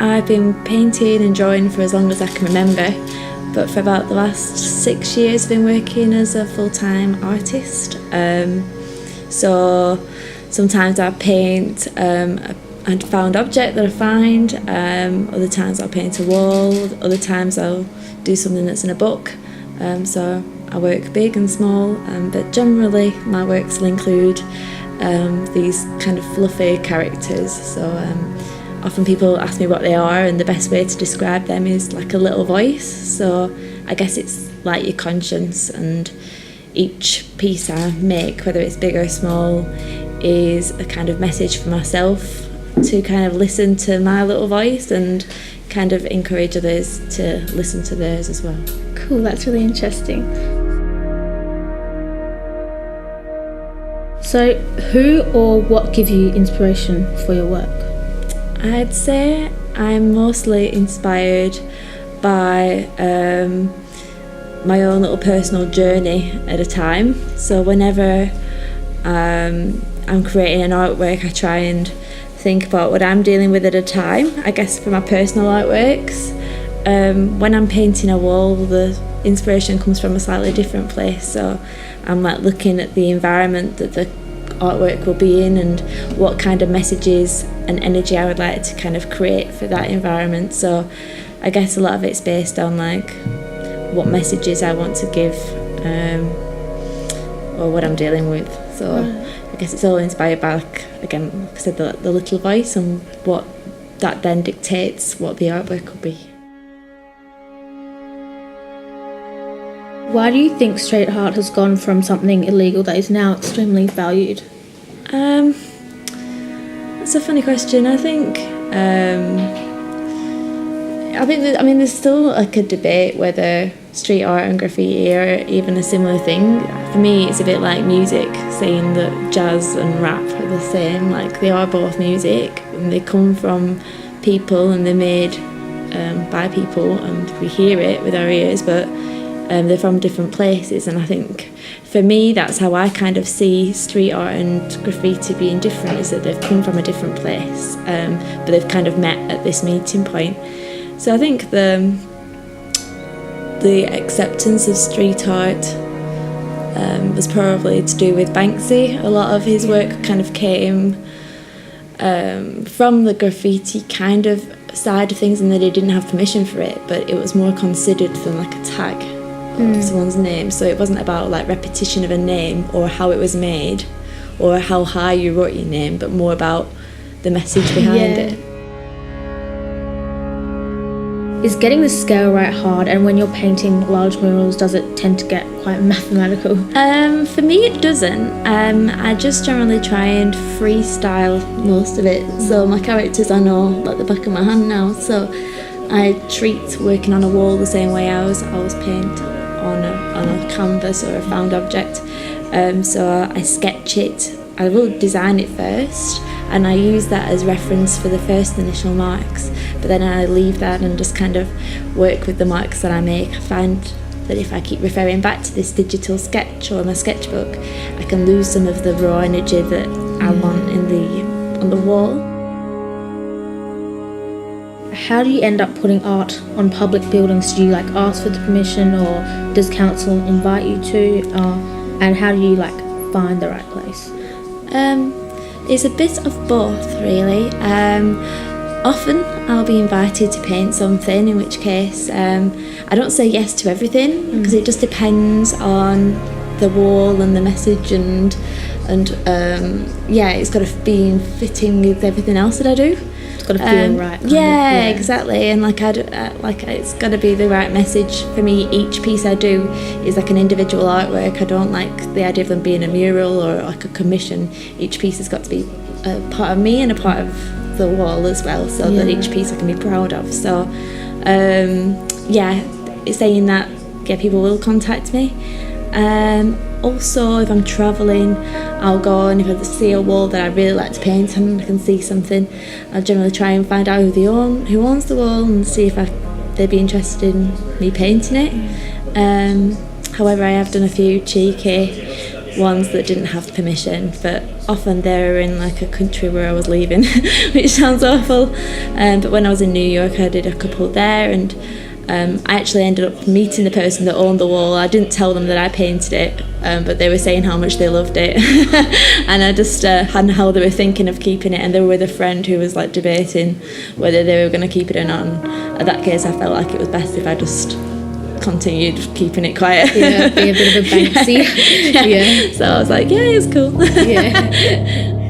I've been painting and drawing for as long as I can remember, but for about the last 6 years I've been working as a full-time artist. So sometimes I paint a found object that I find, other times I'll paint a wall, other times I'll do something that's in a book. So I work big and small, but generally my works will include these kind of fluffy characters. So often people ask me what they are, and the best way to describe them is like a little voice. So I guess it's like your conscience, and each piece I make, whether it's big or small, is a kind of message for myself to kind of listen to my little voice and kind of encourage others to listen to theirs as well. Cool, that's really interesting. So who or what give you inspiration for your work? I'd say I'm mostly inspired by my own little personal journey at a time. So whenever I'm creating an artwork, I try and think about what I'm dealing with at a time. I guess for my personal artworks, when I'm painting a wall, the inspiration comes from a slightly different place. So I'm like looking at the environment that the artwork will be in and what kind of messages and energy I would like to kind of create for that environment. So I guess a lot of it's based on like what messages I want to give, or what I'm dealing with. So I guess it's all inspired by, like I said, the little voice, and what that then dictates what the artwork will be. Why do you think street art has gone from something illegal that is now extremely valued? That's a funny question. I think there's still like a debate whether street art and graffiti are even a similar thing. For me, it's a bit like music, saying that jazz and rap are the same. Like, they are both music, and they come from people, and they're made by people, and we hear it with our ears, but they're from different places. And I think for me, that's how I kind of see street art and graffiti being different, is that they've come from a different place, but they've kind of met at this meeting point. So I think the acceptance of street art was probably to do with Banksy. A lot of his work kind of came from the graffiti kind of side of things, and that he didn't have permission for it, but it was more considered than like a tag of someone's name. So it wasn't about like repetition of a name or how it was made or how high you wrote your name, but more about the message behind it. Is getting the scale right hard, and when you're painting large murals, does it tend to get quite mathematical? For me it doesn't. I just generally try and freestyle most of it. So my characters I know like the back of my hand now, so I treat working on a wall the same way I always paint on a canvas or a found object. So I sketch it. I will design it first, and I use that as reference for the first initial marks, but then I leave that and just kind of work with the marks that I make. I find that if I keep referring back to this digital sketch or my sketchbook, I can lose some of the raw energy that I want on the wall. How do you end up putting art on public buildings? Do you like ask for the permission, or does council invite you to, and how do you like find the right place? It's a bit of both, really. Often I'll be invited to paint something, in which case I don't say yes to everything, because it just depends on the wall and the message, and it's got to be fitting with everything else that I do. It's got to feel right. Yeah, exactly. And it's got to be the right message for me. Each piece I do is like an individual artwork. I don't like the idea of them being a mural or like a commission. Each piece has got to be a part of me and a part of the wall as well, so that each piece I can be proud of. So saying that, people will contact me. Also, if I'm travelling, I'll go, and if I see a wall that I really like to paint and I can see something, I'll generally try and find out who owns the wall, and see if they'd be interested in me painting it. However, I have done a few cheeky ones that didn't have permission, but often they were in like a country where I was leaving, which sounds awful. But when I was in New York, I did a couple there, and I actually ended up meeting the person that owned the wall. I didn't tell them that I painted it, but they were saying how much they loved it. And I just had how they were thinking of keeping it, and they were with a friend who was like debating whether they were going to keep it or not. And in that case, I felt like it was best if I just continued keeping it quiet. Yeah, be a bit of a Banksy. Yeah. So I was like, yeah, it's cool. Yeah.